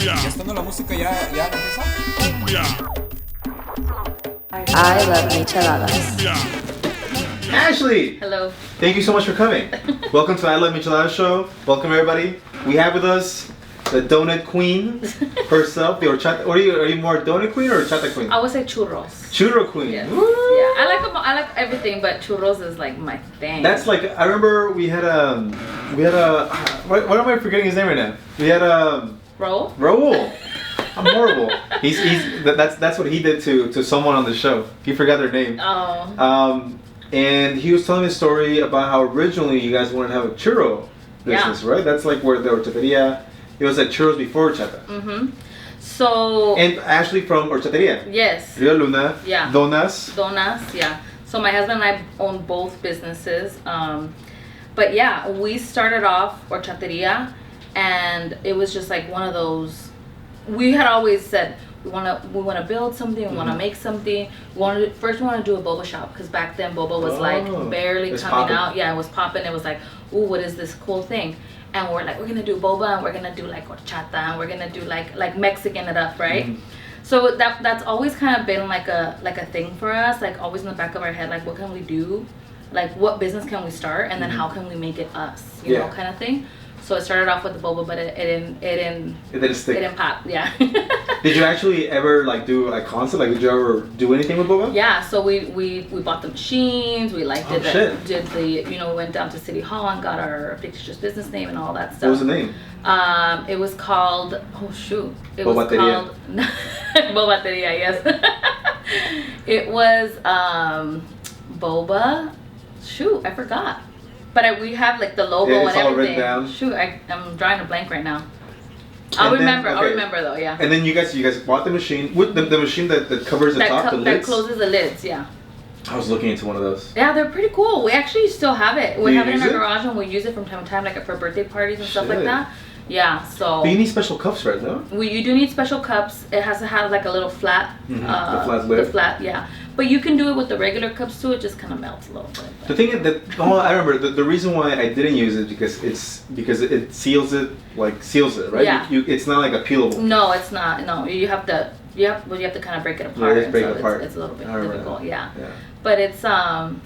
Ya estando la música, ya empieza. I love micheladas. Ashley! Hello. Thank you so much for coming. Welcome to I Love Micheladas show. Welcome everybody. We have with us the donut queen herself. The horchata. Are you more donut queen or horchata queen? I would say churros. Churro queen. Yes. Woo! Yeah, I like everything, but churros is like my thing. That's like, I remember we had a what am I forgetting his name right now? We had a Raul. I'm horrible. That's what he did to someone on the show. He forgot their name. Oh. And he was telling me a story about how originally you guys wanted to have a churro business, right? That's like where the horchateria. It was like churros before horchata. Mm-hmm. So. And Ashley from horchateria. Yes. Rio Luna. Yeah. Donas. Donas. Yeah. So my husband and I own both businesses. But yeah, we started off horchateria, and it was just like one of those. We had always said we want to build something, we want to make something. We want to do a boba shop, because back then boba was like barely coming out. Yeah, it was popping. It was like, ooh, what is this cool thing? And we're like, we're gonna do boba, and we're gonna do like horchata, and we're gonna do like Mexican it up, right? Mm-hmm. So that's always kind of been like a thing for us, like always in the back of our head, like what can we do, like what business can we start, and then how can we make it us, you know, kind of thing. So it started off with the boba, but it didn't stick. It didn't pop. Yeah. Did you actually ever like do a concept? Like, did you ever do anything with boba? Yeah. So we bought the machines. We like did the went down to City Hall and got our fictitious business name and all that stuff. What was the name? It was called It Bobateria. was called Bobateria. Yes. It was Boba. Shoot, I forgot. But we have like the logo and everything. All written down. Shoot, I'm drawing a blank right now. I'll remember though, yeah. And then you guys bought the machine. With the machine that covers the top, the lids? That closes the lids, yeah. I was looking into one of those. Yeah, they're pretty cool. We actually still have it. We have it in our garage, and we use it from time to time, like for birthday parties and stuff like that. Yeah, so. But you need special cups, right? No. You do need special cups. It has to have like a little flat. The flat lid. The flat, yeah. But you can do it with the regular cups too. It just kind of melts a little bit. But. The thing is that I remember the reason why I didn't use it because it seals it, right? Yeah. It's not like a peelable. No, it's not. No, you have to kind of break it apart. Yeah, break it apart. It's a little bit difficult. Yeah. But it's so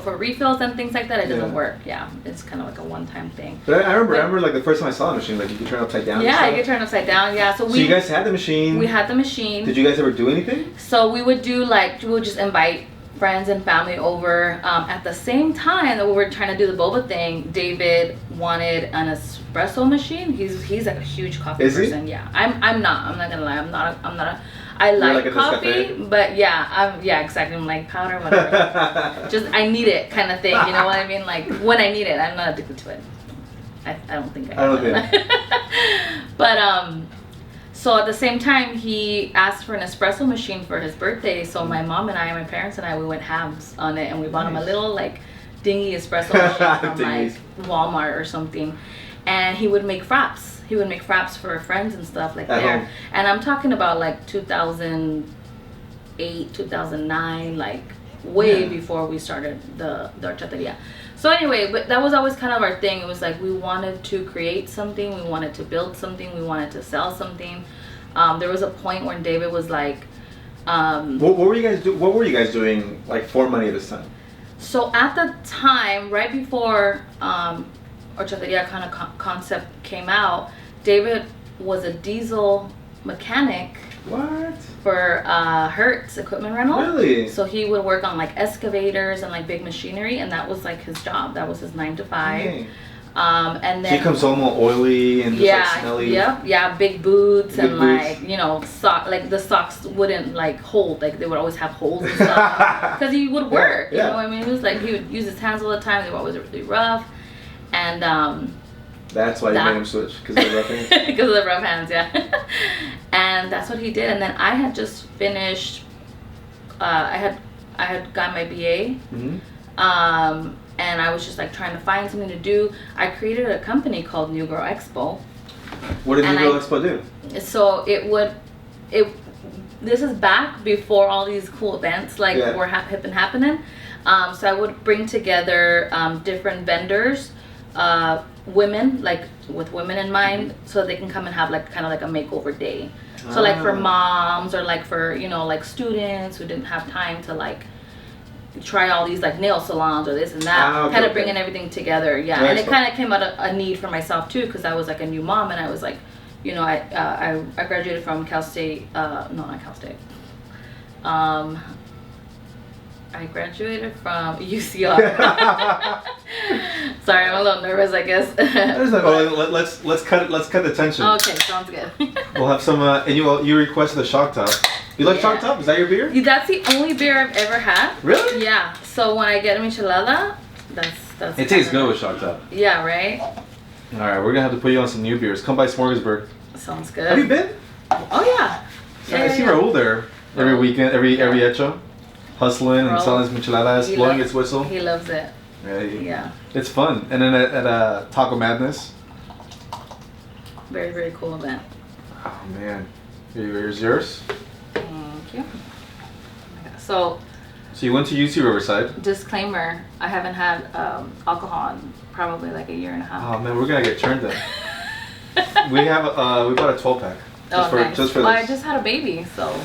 for refills and things like that, it doesn't work. Yeah, it's kind of like a one-time thing. But I remember like the first time I saw the machine, like you could turn it upside down. Yeah, you could turn it upside down. Yeah, so you guys had the machine. We had the machine. Did you guys ever do anything? So we would just invite friends and family over. At the same time that we were trying to do the boba thing, David wanted an espresso machine. He's like a huge coffee person. Yeah, I'm not. I'm not gonna lie. I'm not. I like coffee, but yeah, exactly. I'm like powder, whatever. Just I need it, kind of thing. You know what I mean? Like when I need it, I'm not addicted to it. I don't think I am. But so at the same time, he asked for an espresso machine for his birthday. So my mom and I, my parents and I, we went halves on it, and we bought him a little like dingy espresso machine from like Walmart or something. And he would make fraps. He would make fraps for friends and stuff like there. And I'm talking about like 2008, 2009, like way before we started the horchateria. So anyway, but that was always kind of our thing. It was like we wanted to create something, we wanted to build something, we wanted to sell something. There was a point when David was like, what were you guys doing like for money this time? So at the time, right before horchateria kind of concept came out, David was a diesel mechanic. What? For Hertz equipment rental. Really? So he would work on like excavators and like big machinery, and that was like his job. That was his 9 to 5. Dang. And then he comes home all oily and just like smelly. Yeah, big boots and like like the socks wouldn't like hold, like they would always have holes and stuff because he would work. You know what I mean? He was like he would use his hands all the time. They were always really rough, and that's why you made him switch, because of the rough hands. Because of the rough hands, yeah. And that's what he did. And then I had just finished. I had got my BA. And I was just like trying to find something to do. I created a company called New Girl Expo. What did New Girl Expo do? So this is back before all these cool events like were been happening. So I would bring together different vendors women, like with women in mind, so they can come and have like kind of like a makeover day. So like for moms or like for, you know, like students who didn't have time to like try all these like nail salons or this and that, kind of bringing everything together. Yeah, and it kind of came out of a need for myself too, because I was like a new mom, and I was like, you know, I graduated from Cal State, no, not Cal State. I graduated from UCR. Sorry, I'm a little nervous, I guess. Let's cut the tension. Okay, sounds good. We'll have some, and you requested a shock top. You like shock top? Is that your beer? That's the only beer I've ever had. Really? Yeah. So when I get a michelada, that's. It tastes good with shock top. Yeah. Right. All right, we're gonna have to put you on some new beers. Come by Smorgasburg. Sounds good. Have you been? Oh yeah. I see Raul there every weekend, every hecho, hustling and selling his micheladas, blowing his whistle. He loves it. Yeah. It's fun. And then at Taco Madness. Very, very cool event. Oh man, here's yours. Thank you. So you went to UC Riverside. Disclaimer: I haven't had alcohol in probably like a year and a half. Oh man, we're gonna get turned up. we bought a 12-pack. Nice. Just for this. Well, I just had a baby, so.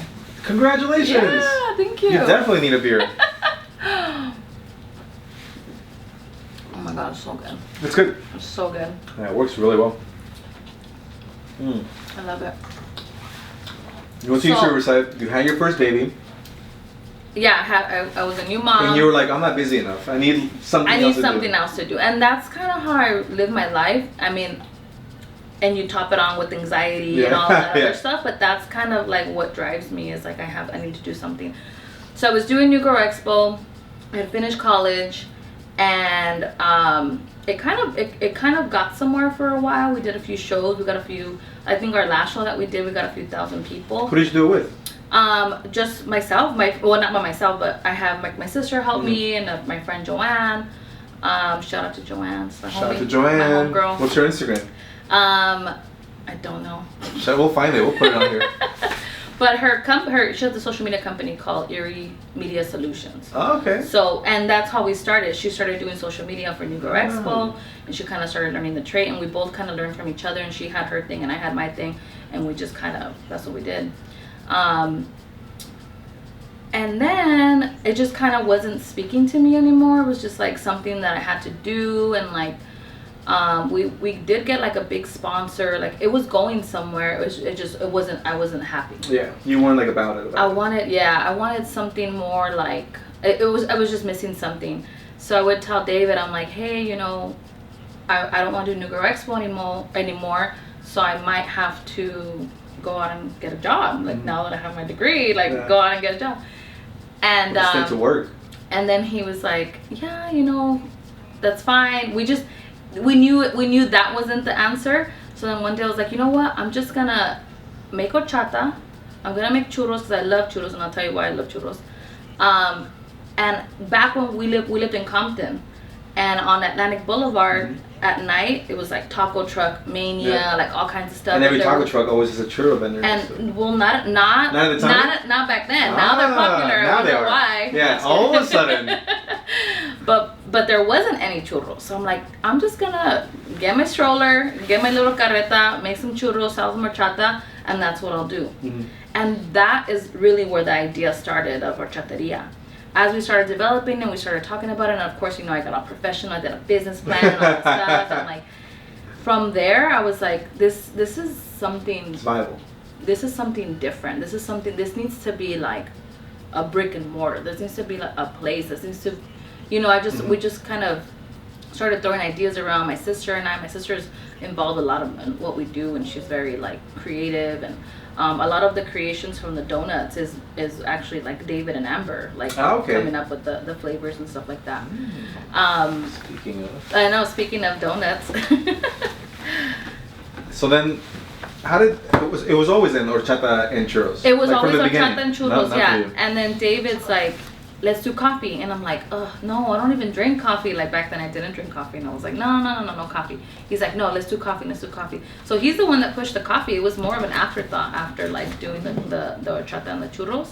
Congratulations! Yeah, thank you. You definitely need a beer. Oh my god, it's so good. It's good. It's so good. Yeah, it works really well. I love it. You went to UC Riverside. You had your first baby. Yeah, I was a new mom. And you were like, I'm not busy enough. I need something else to do. And that's kind of how I live my life. I mean, and you top it on with anxiety and all that other stuff, but that's kind of like what drives me, is like I need to do something. So I was doing New Girl Expo. I had finished college, and it kind of got somewhere for a while. We did a few shows. We got a few. I think our last show that we did, we got a few thousand people. Who did you do it with? Just myself. Well, not by myself, but I have my sister help me, and my friend Joanne. Shout out to Joanne. Shout out to Joanne. My homegirl. What's your Instagram? I don't know. We'll find it. We'll put it on here. But she has a social media company called Erie Media Solutions. Oh, okay. So, and that's how we started. She started doing social media for New Girl Expo, and she kind of started learning the trade, and we both kind of learned from each other, and she had her thing and I had my thing, and we just kind of, that's what we did. And then it just kind of wasn't speaking to me anymore. It was just like something that I had to do, and like we did get like a big sponsor, like it was going somewhere. I wasn't happy. Yeah, you weren't like about it. I wanted something more, like I was just missing something. So I would tell David, I'm like, hey, you know, I don't want to do New Girl Expo anymore, so I might have to go out and get a job. Like now that I have my degree, like go out and get a job. And stay to work. And then he was like, yeah, you know, that's fine. We knew that wasn't the answer. So then one day I was like, you know what? I'm just gonna make horchata. I'm gonna make churros because I love churros, and I'll tell you why I love churros. And back when we lived in Compton, and on Atlantic Boulevard at night, it was like taco truck mania, like all kinds of stuff. And every taco truck always has a churro vendor. And well, not at the time? Not back then. Now they're popular. Now I don't know why. Yeah, all of a sudden. But there wasn't any churros, so I'm like, I'm just gonna get my stroller, get my little carreta, make some churros, sell some horchata, and that's what I'll do. And that is really where the idea started of horchateria. As we started developing and we started talking about it, and of course, you know, I got all professional, I did a business plan and all that stuff, and like, from there, I was like, this is something. It's viable. This is something different. This needs to be like a brick and mortar. This needs to be like a place. This needs to, you know, we just kind of started throwing ideas around. My sister's involved a lot of what we do, and she's very like creative, and a lot of the creations from the donuts is actually like David and Amber, like coming up with the flavors and stuff like that. Speaking of donuts. So then, it was always in horchata and churros? It was like always horchata and churros, not And then David's like, let's do coffee, and I'm like, no, I don't even drink coffee. Like back then I didn't drink coffee, and I was like, no coffee. He's like, no, let's do coffee. So he's the one that pushed the coffee. It was more of an afterthought after like doing the horchata and the churros.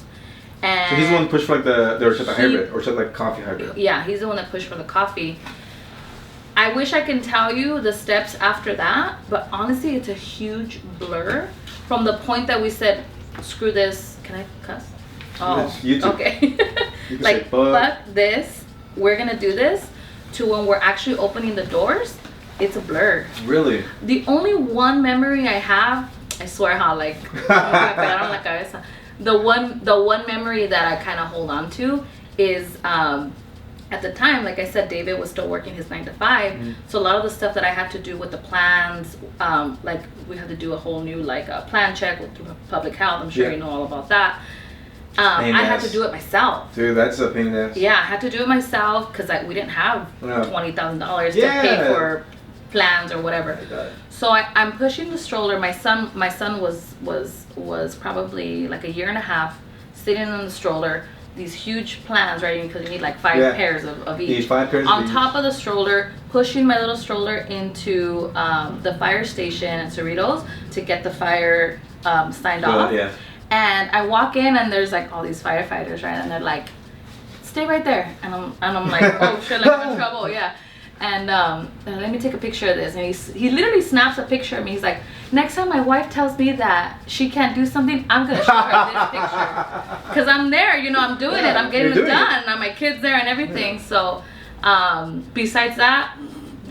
And so he's the one that pushed for like the horchata hybrid, or like coffee hybrid. Yeah, he's the one that pushed for the coffee. I wish I can tell you the steps after that, but honestly, it's a huge blur from the point that we said, screw this. Can I cuss? Oh, yes, YouTube. Okay. You can like, say, fuck this, we're gonna do this, to when we're actually opening the doors, it's a blur. Really? The only one memory I have, I swear how like, the one memory that I kind of hold on to is, at the time, like I said, David was still working his 9 to 5. Mm-hmm. So a lot of the stuff that I had to do with the plans, like we had to do a whole new like plan check through public health. I'm sure you know all about that. I had to do it myself. Dude, that's a pain in the ass. Yeah, I had to do it myself because we didn't have $20,000 to pay for plans or whatever. So I'm pushing the stroller. My son was probably like a year and a half, sitting in the stroller. These huge plans, right? Because you need like 5 pairs of each. You need 5 pairs on top of the stroller, pushing my little stroller into the fire station at Cerritos to get the fire signed off. Yeah. And I walk in and there's like all these firefighters, right? And they're like, "Stay right there." And I'm like, "Oh shit, like I'm in trouble." Yeah. And let me take a picture of this. And he literally snaps a picture of me. He's like, "Next time my wife tells me that she can't do something, I'm gonna show her this picture." Because I'm there, you know, I'm doing it. I'm getting it done. And my kid's there and everything. So besides that,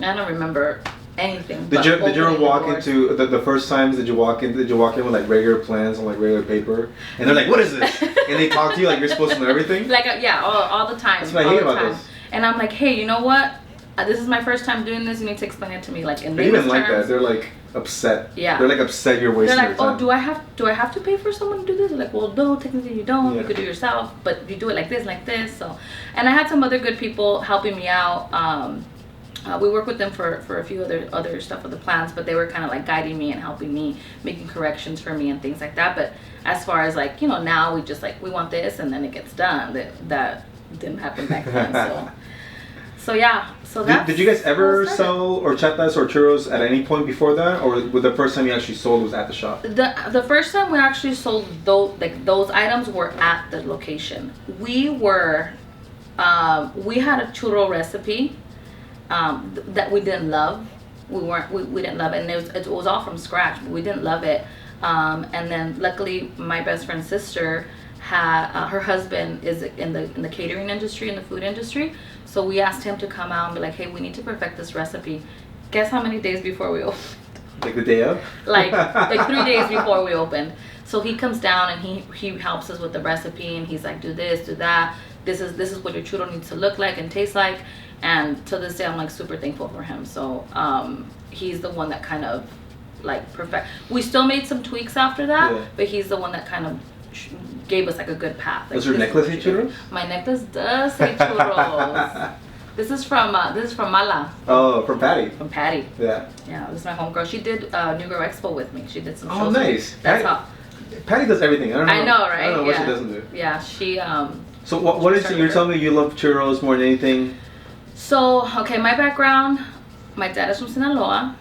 I don't remember anything. Did you ever walk into the first times? Did you walk in with like regular plans on like regular paper? And they're like, "What is this?" And they talk to you like you're supposed to know everything. Like all the time. That's what I hate about this. And I'm like, "Hey, you know what? This is my first time doing this. You need to explain it to me like in layman's terms." Even like that, they're like upset. Yeah. They're like upset you're wasting your time. They're like, "Oh, do I have to pay for someone to do this?" They're like, "Well, no, technically you don't. You could do it yourself, but you do it like this." So, and I had some other good people helping me out. We worked with them for a few other stuff with the plans, but they were kind of like guiding me and helping me, making corrections for me and things like that. But as far as like, you know, now we just like, we want this and then it gets done. That didn't happen back then. So yeah. So that. Did you guys ever sell horchatas or churros at any point before that, or the first time you actually sold was at the shop? The first time we actually sold those items were at the location. We had a churro recipe that we didn't love. We didn't love it, and it was all from scratch. But we didn't love it. And then luckily, my best friend's sister had her husband is in the catering industry, in the food industry. So we asked him to come out and be like, "Hey, we need to perfect this recipe." Guess how many days before we opened? Like the day of? like 3 days before we opened. So he comes down and he helps us with the recipe, and he's like, "Do this, do that. This is what your churro needs to look like and taste like." And to this day, I'm like super thankful for him. So he's the one that kind of like perfect. We still made some tweaks after that, but he's the one that kind of gave us like a good path. Like, does your necklace say churros? My necklace does say churros. This is from Mala. Oh, from Patty. From Patty. Yeah. Yeah, this is my homegirl. She did New Girl Expo with me. She did some shows. Oh, nice. That's how. Patty does everything. I know, right? I don't know what she doesn't do. Yeah, she. So what is it? You're telling me you love churros more than anything? So okay, my background. My dad is from Sinaloa.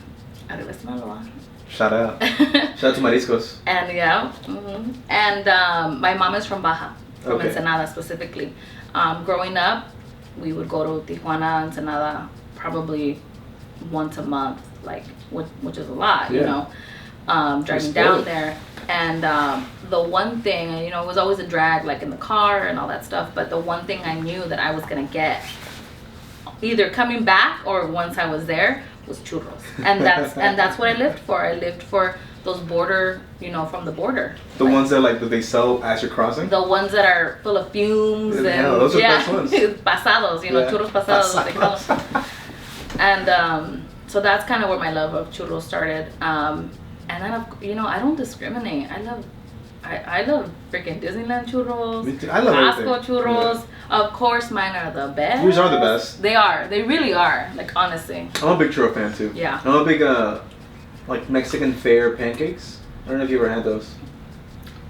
Arriba Sinaloa. Shout out. Shout out to Mariscos. And and my mom is from Baja, from Ensenada specifically. Growing up, we would go to Tijuana, Ensenada, probably once a month, like which is a lot, you know. Driving down there, and the one thing, you know, it was always a drag, like in the car and all that stuff. But the one thing I knew that I was gonna get, either coming back or once I was there, was churros, and that's what I lived for. I lived for those border, you know, from the border. The ones that they sell as you're crossing. The ones that are full of fumes and those are the best ones. Pasados, you know, churros pasados. They call them. And so that's kind of where my love of churros started. And then, you know, I don't discriminate. I love freaking Disneyland churros. Me too. I love Costco churros. Yeah. Of course, mine are the best. Yours are the best. They are. They really are. Like, honestly. I'm a big churro fan too. Yeah. I'm a big like Mexican fair pancakes. I don't know if you ever had those.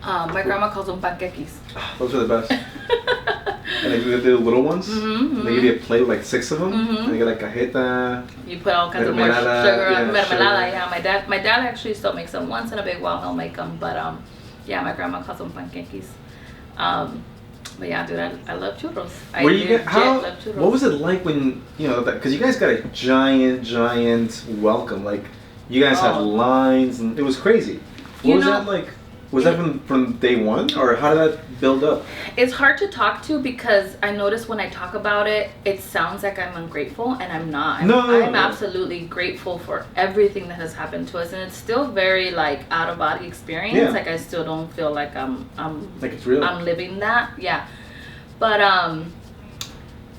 My grandma calls them panqueques. Those are the best. And they do the little ones. Mm-hmm. They give you a plate with like 6 of them. Mm-hmm. And they get like cajeta. You put all kinds of more sugar and mermelada. Yeah, my dad actually still makes them. Once in a big while he'll make them, but yeah, my grandma calls them panqueques. But yeah, dude, I love churros. Love churros. What was it like when, because you guys got a giant welcome. Like, you guys had lines, and it was crazy. What was that like? Was that from day one, or how did that build up? It's hard to talk to because I notice when I talk about it, it sounds like I'm ungrateful, and I'm not. I'm absolutely grateful for everything that has happened to us, and it's still very like out of body experience. Yeah. Like I still don't feel like I'm like it's real. I'm living that. Yeah, but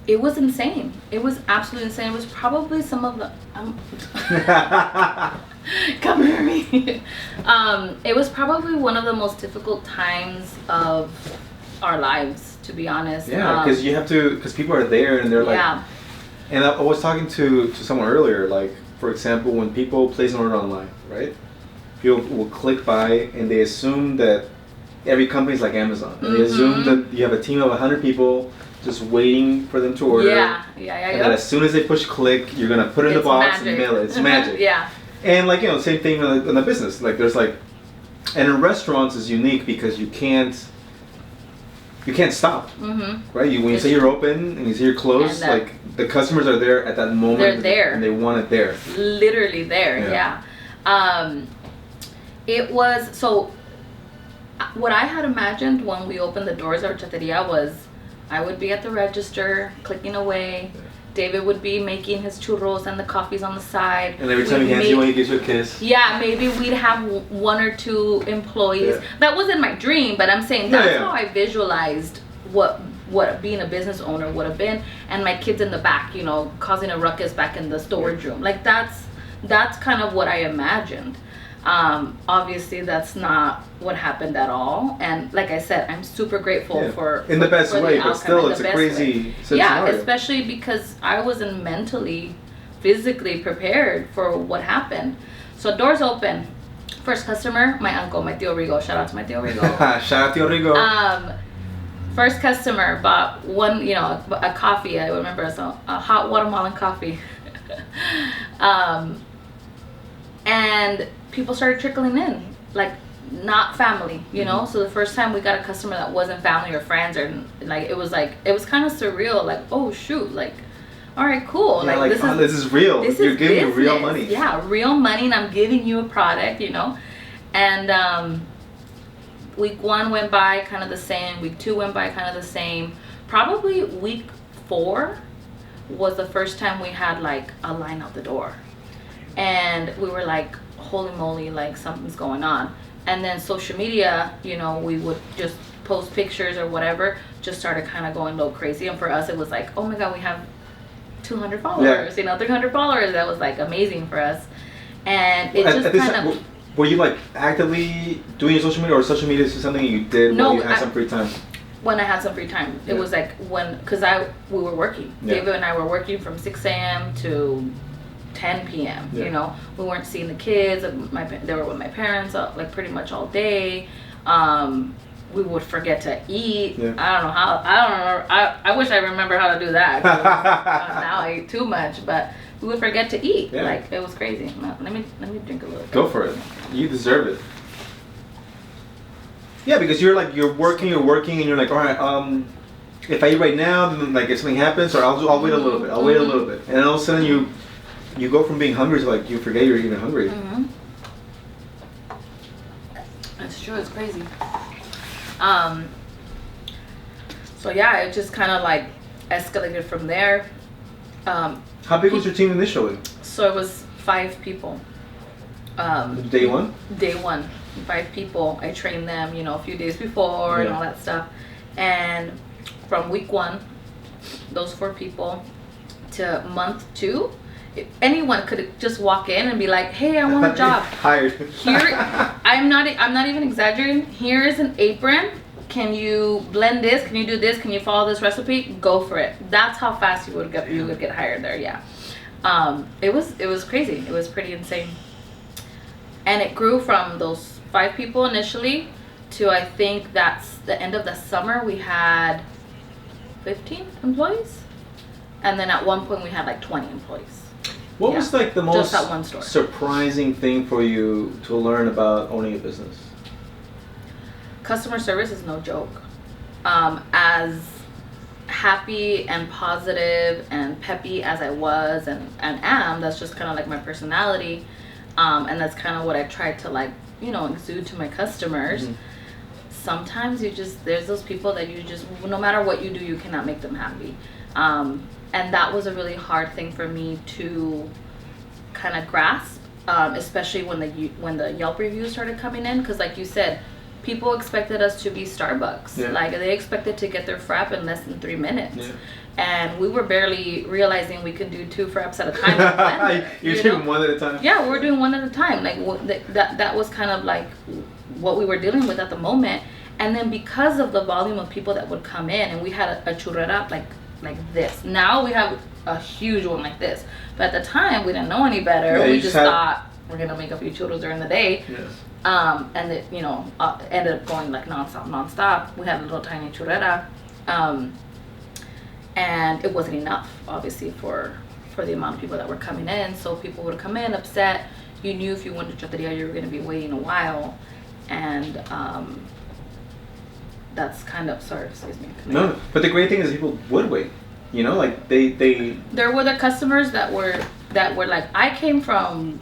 it was insane. It was absolutely insane. It was probably some of the come near me. It was probably one of the most difficult times of our lives, to be honest. Yeah, because people are there and they're like. Yeah. And I was talking to someone earlier, like for example, when people place an order online, right? People will click buy and they assume that every company is like Amazon. And they assume that you have a team of 100 people just waiting for them to order. Yeah. And then as soon as they push click, you're gonna put it in the box and mail it. It's magic. Yeah. And like same thing in the business. Like there's like, and in restaurants is unique because you can't stop, right? When you say you're open and you say you're closed, like the customers are there at that moment. They're there and they want it there. Literally there, yeah. It was so. What I had imagined when we opened the doors of horchateria was, I would be at the register clicking away. Yeah. David would be making his churros and the coffees on the side. And every time he hands you one, he gives you a kiss. Yeah, maybe we'd have 1 or 2 employees. Yeah. That wasn't my dream, but I'm saying that's how I visualized what being a business owner would have been. And my kids in the back, causing a ruckus back in the storage room. Like that's kind of what I imagined. Obviously that's not what happened at all, and like I said, I'm super grateful for in the best way, but still it's a crazy scenario. Especially because I wasn't mentally, physically prepared for what happened. So doors open, first customer, my uncle, my tío Rigo. Shout out to my tío Rigo. Shout out tío Rigo. First customer bought one, a coffee. I remember a hot watermelon coffee. And people started trickling in, like not family, So the first time we got a customer that wasn't family or friends, or like it was kind of surreal. Like, oh shoot, like, all right, cool. Yeah, this is real. You're giving me real money. Yeah, real money, and I'm giving you a product, And week 1 went by kind of the same. Week 2 went by kind of the same. Probably week 4 was the first time we had like a line out the door. And we were like, holy moly, like something's going on. And then social media, we would just post pictures or whatever, just started kind of going a little crazy. And for us, it was like, oh my God, we have 200 followers, 300 followers. That was like amazing for us. And it just kind of... Were you like actively doing your social media, or social media is something you did when you had some free time? When I had some free time. It was like because we were working. David and I were working from 6 a.m. to 10 p.m. We weren't seeing the kids. They were with my parents like pretty much all day. We would forget to eat. I don't know how. I don't remember. I wish I remember how to do that. Now I eat too much, but we would forget to eat. Like it was crazy. Let me drink a little bit. Go for it. You deserve it. Yeah, because you're working, and you're like, all right, if I eat right now, then like if something happens, or I'll wait a little bit. I'll wait a little bit, and then all of a sudden you go from being hungry to like you forget you're even hungry. That's true. It's crazy. So yeah, it just kind of like escalated from there. How big was your team initially? So it was 5 people. Day one? Day 1, 5 people. I trained them, a few days before and all that stuff. And from week 1, those 4 people, to month 2, anyone could just walk in and be like, "Hey, I want a job." Hired. Here, I'm not even exaggerating. Here is an apron. Can you blend this? Can you do this? Can you follow this recipe? Go for it. That's how fast you would get hired there. Yeah. It was crazy. It was pretty insane. And it grew from those 5 people initially to, I think that's the end of the summer, we had 15 employees. And then at one point we had like 20 employees. What was like the most just at one store. Surprising thing for you to learn about owning a business? Customer service is no joke. as happy and positive and peppy as I was and am, that's just kind of like my personality, and that's kind of what I tried to like, you know, exude to my customers. Sometimes there's those people that you just, no matter what you do, you cannot make them happy, and that was a really hard thing for me to kind of grasp, especially when the Yelp reviews started coming in, because like you said, people expected us to be Starbucks. Yeah. Like they expected to get their frap in less than 3 minutes. Yeah. And we were barely realizing we could do 2 fraps at a time. You're doing one at a time? Yeah, we're doing one at a time. Like that was kind of like what we were dealing with at the moment. And then because of the volume of people that would come in, and we had a churrera like this. Now we have a huge one like this. But at the time, we didn't know any better. Yeah, we just thought we're going to make a few churros during the day. Yeah. And it, you know, ended up going like nonstop. We had a little tiny churrera, and it wasn't enough, obviously, for the amount of people that were coming in. So people would come in upset. You knew if you went to horchateria, you were going to be waiting a while, and that's kind of, sorry, excuse me. No, but the great thing is people would wait. You know, like they. There were the customers that were like, I came from.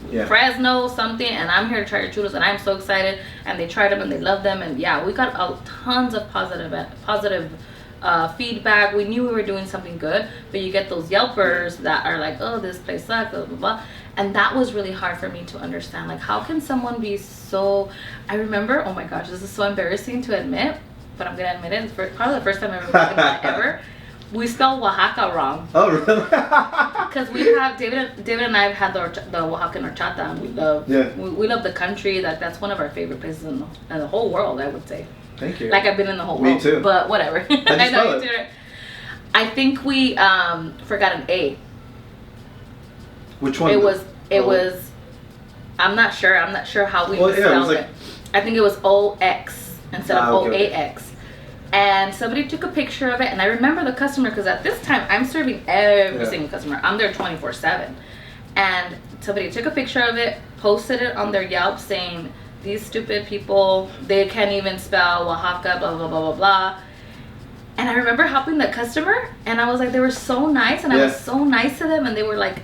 Yeah. Fresno something, and I'm here to try your churros, and I'm so excited, and they tried them and they loved them, and yeah, we got tons of positive feedback. We knew we were doing something good, but you get those Yelpers that are like, oh, this place sucks, blah, blah, blah. And that was really hard for me to understand. Like, how can someone be so... I remember, oh my gosh, this is so embarrassing to admit, but I'm gonna admit it. It's probably the first time I've ever we spelled Oaxaca wrong. Oh, really? Because we have David and I have had the Oaxacan horchata, and we love we love the country. That's one of our favorite places in the whole world, I would say. Thank you. Like I've been in the whole world. Me too. But whatever. I know you too. I think we forgot an A. Which one? It was. I'm not sure how we spelled it. I think it was OX instead of OAX. And somebody took a picture of it, and I remember the customer, because at this time I'm serving every single customer. I'm there 24/7, and somebody took a picture of it, posted it on their Yelp, saying these stupid people, they can't even spell Oaxaca, blah blah blah blah blah. And I remember helping the customer, and I was like, they were so nice, and I was so nice to them, and they were like,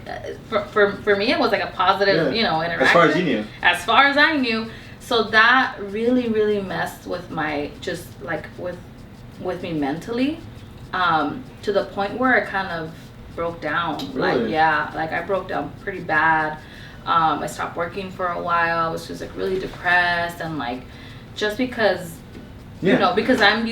for me it was like a positive, you know, interaction. As far as you knew. As far as I knew. So that really messed with my, just like with me mentally, to the point where I kind of broke down. Really? Like I broke down pretty bad. I stopped working for a while. I was just like really depressed, and like just because you know, because I'm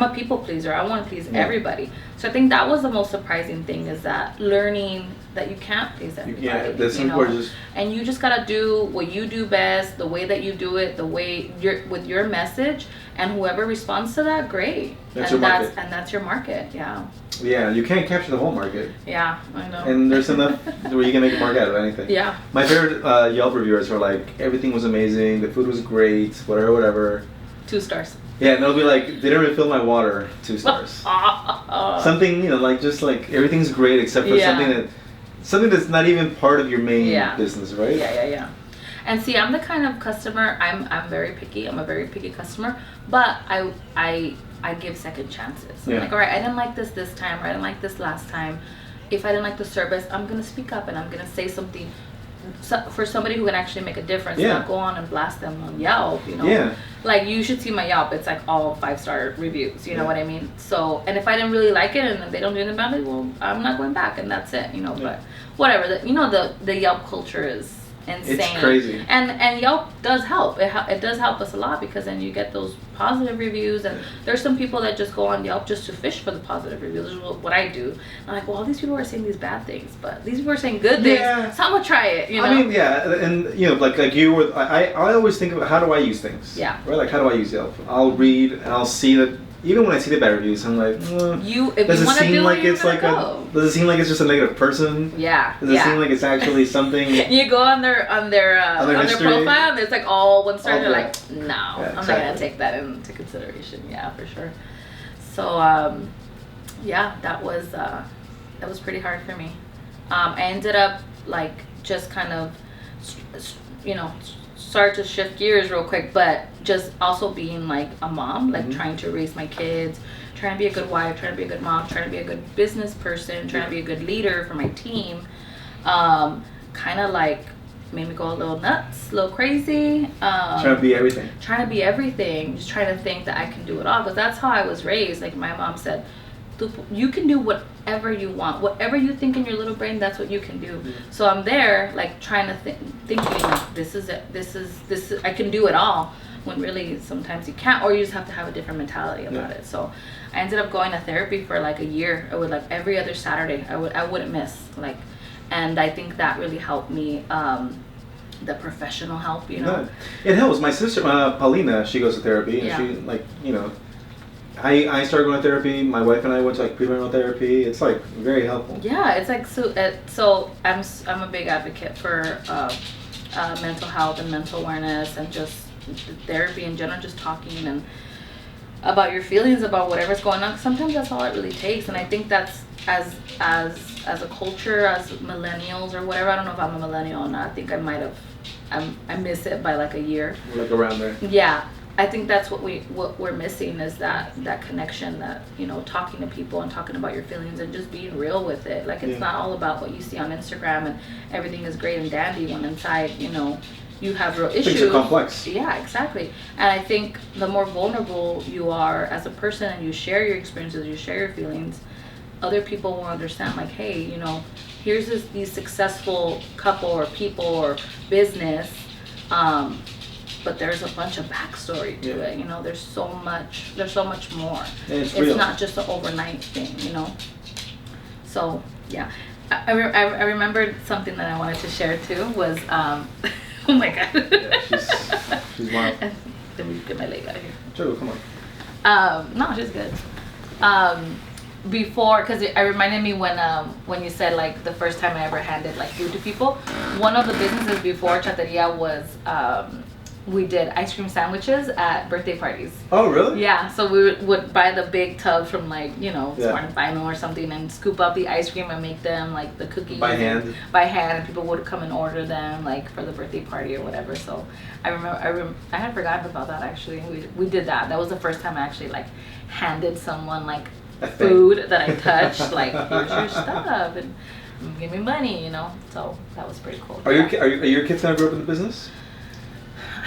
a people pleaser. I want to please everybody. So I think that was the most surprising thing, is that learning that you can't please everybody. Yeah, that's important. And you just gotta do what you do best, the way that you do it, the way with your message, and whoever responds to that, great. That's your market. And that's your market. Yeah. Yeah, you can't capture the whole market. Yeah, I know. And there's enough where you can make a market out of anything. Yeah. My favorite Yelp reviewers were like, everything was amazing, the food was great, whatever. 2 stars. Yeah, and they'll be like, they didn't refill my water, 2 stars. Something, you know, like just like everything's great except for something that's not even part of your main business, right? Yeah. And see, I'm the kind of customer, I'm very picky. I'm a very picky customer, but I give second chances. I'm like, all right, I didn't like this time, or I didn't like this last time. If I didn't like the service, I'm gonna speak up, and I'm gonna say something for somebody who can actually make a difference. Not go on and blast them on Yelp, you know. Like, you should see my Yelp. It's like all 5-star reviews, you know what I mean? So, and if I didn't really like it and they don't do anything about it, well, I'm not going back, and that's it, you know. But whatever, the Yelp culture is insane. It's crazy. And Yelp does help. It does help us a lot, because then you get those positive reviews, and there's some people that just go on Yelp just to fish for the positive reviews. This is what I do. I'm like, well, all these people are saying these bad things, but these people are saying good things, so I'm gonna try it, you know. I mean, and you know, like you were, I always think about, how do I use things? Yeah. Right, like, how do I use Yelp? I'll read and I'll see that. Even when I see the bad reviews, I'm like, does it seem like it's just a negative person? Yeah. Does it seem like it's actually something? You go on their profile, and it's like all 1 star. They're like, no, I'm not gonna take that into consideration. Yeah, for sure. So that was pretty hard for me. I ended up like just kind of, sorry to shift gears real quick, but just also being like a mom, like trying to raise my kids, trying to be a good wife, trying to be a good mom, trying to be a good business person, trying to be a good leader for my team, kind of like made me go a little nuts, a little crazy. Trying to be everything. Trying to be everything, just trying to think that I can do it all, because that's how I was raised. Like my mom said, you can do whatever you want, whatever you think in your little brain, that's what you can do. So I'm there like trying to thinking like this is I can do it all, when really sometimes you can't, or you just have to have a different mentality about it. So I ended up going to therapy for like a year. I would like every other Saturday I wouldn't miss, like, and I think that really helped me, the professional help, you know. It helps. My sister Paulina, she goes to therapy, and she like, you know, I started going to therapy. My wife and I went to like premarital therapy. It's like very helpful. Yeah, it's like so I'm a big advocate for mental health and mental awareness, and just therapy in general, just talking and about your feelings about whatever's going on. Sometimes that's all it really takes, and I think that's as a culture, as millennials or whatever. I don't know if I'm a millennial or not. I think I might have. I miss it by like a year. Like around there. Yeah. I think that's what we're missing, is that connection, that, you know, talking to people and talking about your feelings and just being real with it. Like, it's not all about what you see on Instagram and everything is great and dandy, when inside, you know, you have real issues. Things are complex. Yeah, exactly. And I think the more vulnerable you are as a person, and you share your experiences, you share your feelings, other people will understand, like, hey, you know, here's these successful couple or people or business, but there's a bunch of backstory to it, you know. There's so much more. And it's real. Not just an overnight thing, you know. So yeah, I remembered something that I wanted to share too was oh my god. Yeah, she's wild. Let me get my leg out of here. Sure, come on. No, she's good. Before, because it reminded me when you said like the first time I ever handed like food to people. One of the businesses before Horchateria was we did ice cream sandwiches at birthday parties. Oh, really? Yeah, so we would buy the big tub from like, you know, Smart and Final or something, and scoop up the ice cream and make them like the cookies. By hand? By hand, and people would come and order them like for the birthday party or whatever. So I remember, I had forgotten about that actually. We did that. That was the first time I actually like handed someone like food that I touched, like, here's your stuff and give me money, you know. So that was pretty cool. Are your kids gonna grow up in the business?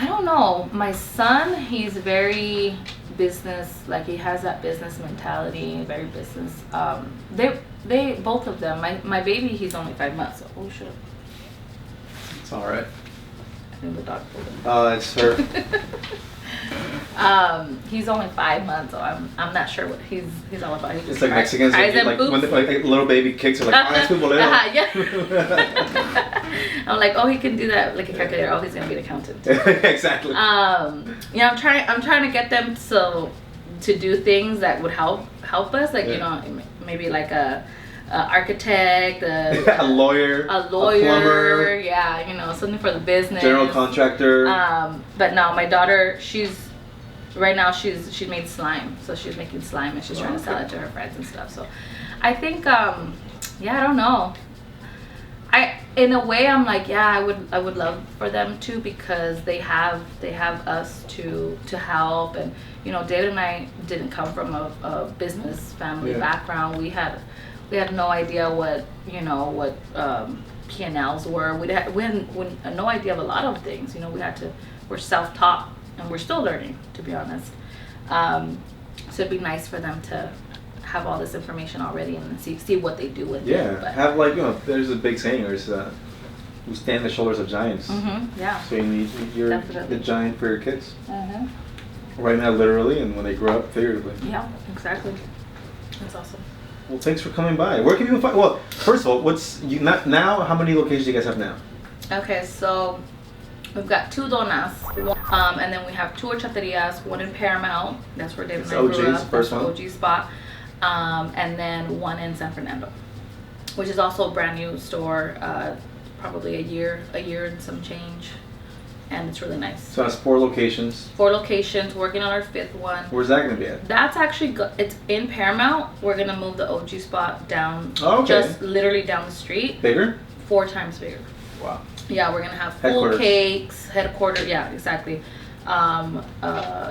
I don't know. My son, he's very business, like he has that business mentality, very business. They both of them. My baby, he's only 5 months. So, oh shit. It's all right. I think the dog pulled him. Oh, it's her. He's only 5 months, so I'm not sure what he's all about. He It's like Mexicans, like when like a little baby kicks, they're like, oh, yeah. I'm like, oh, he can do that like a calculator. Oh, he's gonna be an accountant. Exactly. Yeah, I'm trying to get them to do things that would help us, like you know, maybe like a architect, a lawyer, a plumber, yeah, you know, something for the business, general contractor. But no, my daughter, right now she made slime, so she's making slime and she's trying to sell it to her friends and stuff. So I think I don't know, in a way I'm like, yeah, I would love for them to, because they have us to help. And you know, David and I didn't come from a business family background. We had no idea what P&Ls were. We had no idea of a lot of things. You know, we're self-taught, and we're still learning, to be honest. So it'd be nice for them to have all this information already and see what they do with it. Yeah, have like, you know, there's a big saying, there's who stand on the shoulders of giants. Yeah. So you're the giant for your kids. Right now, literally, and when they grow up, figuratively. Yeah, exactly. That's awesome. Well, thanks for coming by. Where can people find? Well, first of all, now? How many locations do you guys have now? Okay, so we've got 2 Donas, and then we have 2 horchaterias. One in Paramount, that's where David and I grew up. First one. OG spot, and then one in San Fernando, which is also a brand new store, probably a year and some change. And it's really nice. So that's 4 locations. 4 locations. Working on our 5th one. Where's that gonna be at? That's actually it's in Paramount. We're gonna move the OG spot down. Oh, okay. Just literally down the street. Bigger? 4 times bigger. Wow. Yeah, we're gonna have full cakes, headquarters. Yeah, exactly.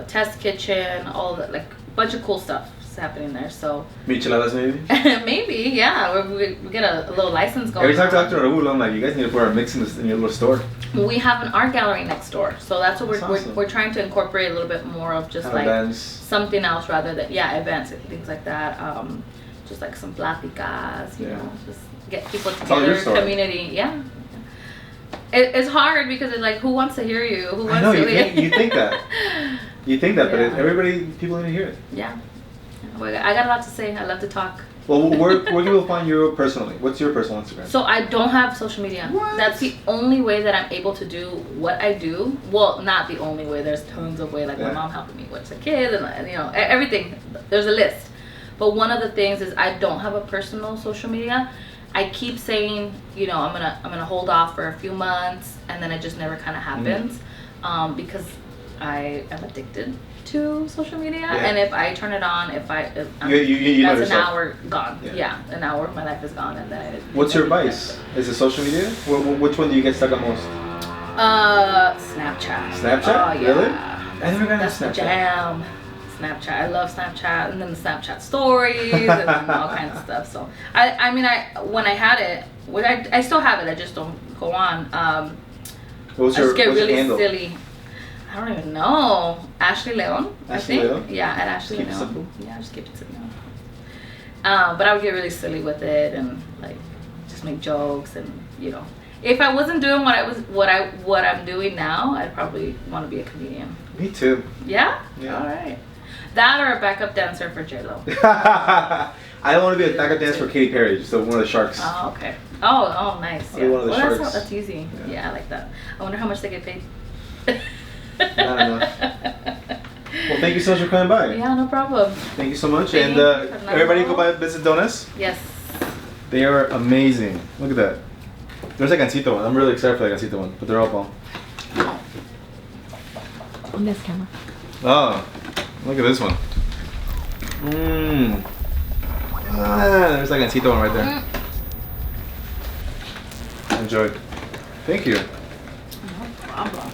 Test kitchen, all that, like bunch of cool stuff is happening there. So Micheladas maybe. maybe, yeah. We get a little license going. Every time I talk to Raul, I'm like, you guys need to put our mix in your little store. We have an art gallery next door, so that's what Awesome. we're trying to incorporate a little bit more of, just like events. Something else rather than events and things like that. Just like some pláticas, you know, just get people together, community. Yeah. It's hard because it's like, who wants to hear you? Who wants I know, to you think that. You think that, but people need to hear it. Yeah. I got a lot to say. I love to talk. Well, where can people find you personally? What's your personal Instagram? So I don't have social media. What? That's the only way that I'm able to do what I do. Well, not the only way. There's tons of ways. Like my mom helping me watch the kids, and you know, everything. There's a list. But one of the things is I don't have a personal social media. I keep saying, you know, I'm gonna hold off for a few months, and then it just never kind of happens, because I am addicted to social media, and if I turn it on, that's an hour gone. Yeah, an hour of my life is gone, and then What's your vice? Is it social media? Which one do you get stuck on most? Snapchat. Snapchat? Oh, yeah. Really? I never got That's Snapchat. the jam. Snapchat. I love Snapchat, and then the Snapchat stories and all kinds of stuff. So I mean, when I had it, I still have it. I just don't go on. What's your handle? Silly. I don't even know. Ashley Leon. Ashley Leon? Yeah, at Ashley Keep it Leon. simple. Yeah, just keep it simple. But I would get really silly with it and like just make jokes, and you know, if I wasn't doing what I'm doing now, I'd probably want to be a comedian. Me too. Yeah? Yeah. All right. That or a backup dancer for J-Lo. I don't want to be a backup dancer for Katy Perry, just one of the sharks. Oh, okay. Oh, nice. I'll be one of the sharks. That's easy. Yeah, I like that. I wonder how much they get paid. Not enough. Well, thank you so much for coming by. Yeah, no problem. Thank you so much. And everybody go by visit Donas. Yes. They are amazing. Look at that. There's a gancito one. I'm really excited for the gancito one, but they're all bomb. On this camera. Oh, look at this one. There's like a gancito one right there. Enjoy. Thank you. No problem.